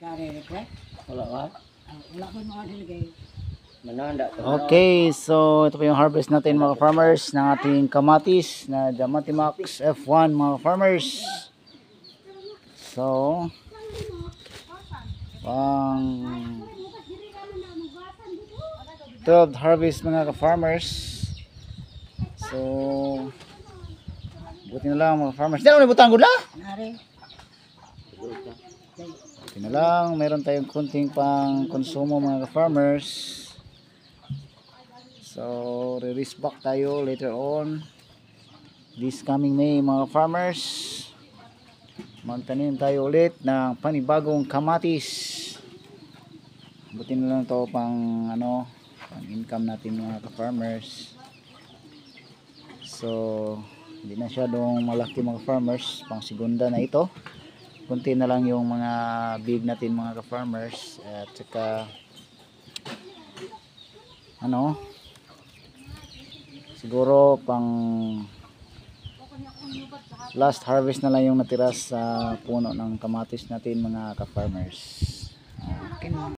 Wala ka? Wala ko mga diligay. Mananda. Okay, so ito po yung harvest natin mga farmers ng ating kamatis na Damatimax F1 mga farmers. So, pang 12th harvest mga ka-farmers. So, buti na lang mga farmers. Hindi ako nabutang gula. Nari. Buti na lang, meron tayong kunting pang konsumo mga ka-farmers. So, re-release back tayo later on this coming May mga farmers. Magtanim tayo ulit ng panibagong kamatis. Buti na lang to pang ano, pang income natin mga ka-farmers. So, hindi na masyadong malaki mga farmers, pang segunda na ito. Kunti na lang yung mga big natin mga ka-farmers. At saka ano, siguro pang last harvest na lang yung natira sa puno ng kamatis natin mga ka-farmers.